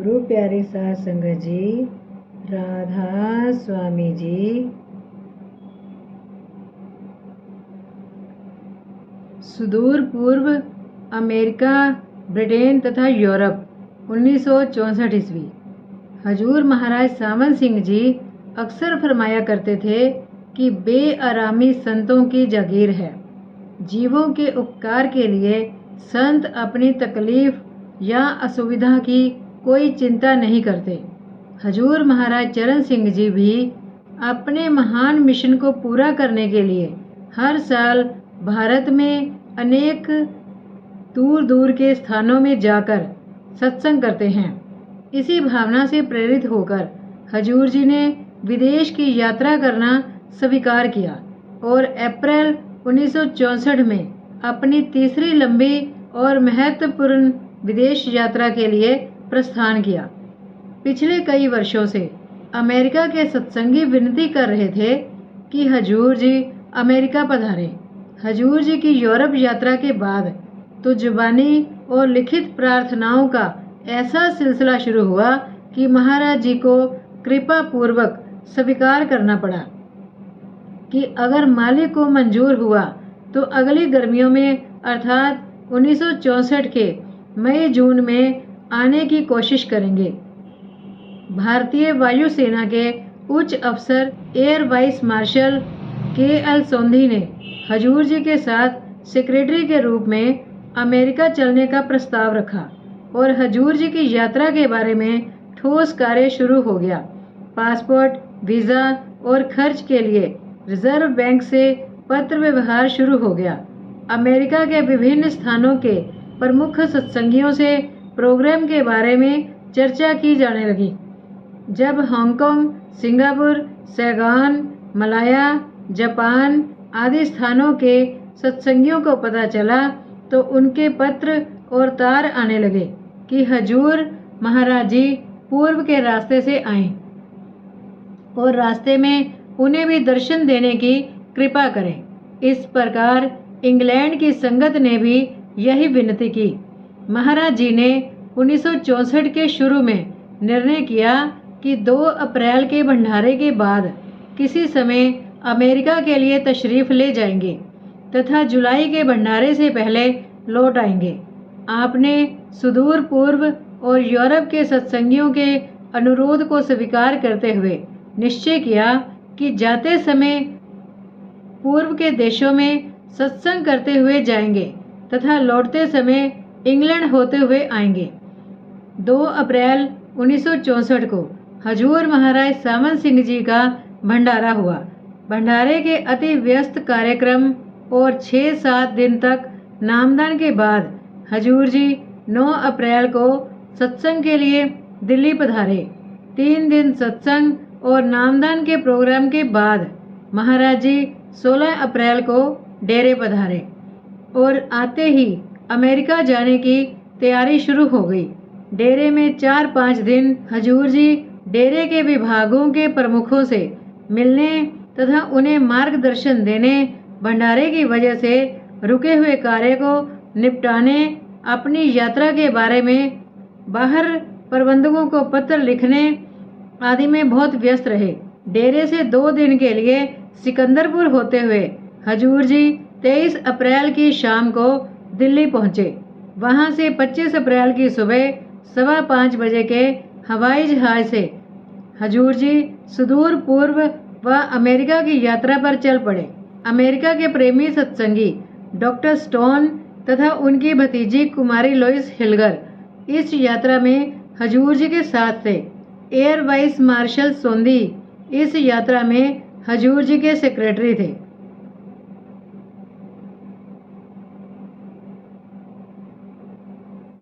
गुरु प्यारे साध संगत जी, राधा स्वामी जी, सुदूर पूर्व अमेरिका, ब्रिटेन तथा यूरोप 1964 ईस्वी। हजूर महाराज सावन सिंह जी अक्सर फरमाया करते थे कि बेआरामी संतों की जागीर है। जीवों के उपकार के लिए संत अपनी तकलीफ या असुविधा की कोई चिंता नहीं करते। हजूर महाराज चरण सिंह जी भी अपने महान मिशन को पूरा करने के लिए हर साल भारत में अनेक दूर दूर के स्थानों में जाकर सत्संग करते हैं। इसी भावना से प्रेरित होकर हजूर जी ने विदेश की यात्रा करना स्वीकार किया और अप्रैल 1964 में अपनी तीसरी लंबी और महत्वपूर्ण विदेश यात्रा के लिए प्रस्थान किया। पिछले कई वर्षों से अमेरिका के सत्संगी विनती कर रहे थे कि हजूर जी अमेरिका पधारें। हजूर जी की यूरोप यात्रा के बाद तो जुबानी और लिखित प्रार्थनाओं का ऐसा सिलसिला शुरू हुआ कि महाराज जी को कृपा पूर्वक स्वीकार करना पड़ा कि अगर मालिक को मंजूर हुआ तो अगली गर्मियों में अर्थात 1964 के मई जून में आने की कोशिश करेंगे। भारतीय वायुसेना के उच्च अफसर एयर वाइस मार्शल के.एल. सोंधी ने हजूर जी के साथ सेक्रेटरी के रूप में अमेरिका चलने का प्रस्ताव रखा और हजूर जी की यात्रा के बारे में ठोस कार्य शुरू हो गया। पासपोर्ट, वीज़ा और खर्च के लिए रिजर्व बैंक से पत्र व्यवहार शुरू हो गया। अमेरिका के विभिन्न स्थानों के प्रमुख सत्संगियों से प्रोग्राम के बारे में चर्चा की जाने लगी। जब हांगकांग, सिंगापुर, सैगान, मलाया, जापान आदि स्थानों के सत्संगियों को पता चला तो उनके पत्र और तार आने लगे कि हजूर महाराज जी पूर्व के रास्ते से आएं और रास्ते में उन्हें भी दर्शन देने की कृपा करें। इस प्रकार इंग्लैंड की संगत ने भी यही विनती की। महाराज जी ने 1964 के शुरू में निर्णय किया कि 2 अप्रैल के भंडारे के बाद किसी समय अमेरिका के लिए तशरीफ ले जाएंगे तथा जुलाई के भंडारे से पहले लौट आएंगे। आपने सुदूर पूर्व और यूरोप के सत्संगियों के अनुरोध को स्वीकार करते हुए निश्चय किया कि जाते समय पूर्व के देशों में सत्संग करते हुए जाएंगे तथा लौटते समय इंग्लैंड होते हुए आएंगे। 2 अप्रैल 1964 को हजूर महाराज सावन सिंह जी का भंडारा हुआ। भंडारे के अति व्यस्त कार्यक्रम और 6-7 दिन तक नामदान के बाद हजूर जी 9 अप्रैल को सत्संग के लिए दिल्ली पधारे। 3 दिन सत्संग और नामदान के प्रोग्राम के बाद महाराज जी 16 अप्रैल को डेरे पधारे और आते ही अमेरिका जाने की तैयारी शुरू हो गई। डेरे में 4-5 दिन हजूर जी डेरे के विभागों के प्रमुखों से मिलने तथा उन्हें मार्गदर्शन देने, भंडारे की वजह से रुके हुए कार्य को निपटाने, अपनी यात्रा के बारे में बाहर प्रबंधकों को पत्र लिखने आदि में बहुत व्यस्त रहे। डेरे से 2 दिन के लिए सिकंदरपुर होते हुए हजूर जी 23 अप्रैल की शाम को दिल्ली पहुंचे। वहां से 25 अप्रैल की सुबह 5:15 बजे के हवाई जहाज से हजूर जी सुदूर पूर्व व अमेरिका की यात्रा पर चल पड़े। अमेरिका के प्रेमी सत्संगी डॉक्टर स्टोन तथा उनकी भतीजी कुमारी लोइस हिलगर इस यात्रा में हजूर जी के साथ थे। एयर वाइस मार्शल सोंधी इस यात्रा में हजूर जी के सेक्रेटरी थे।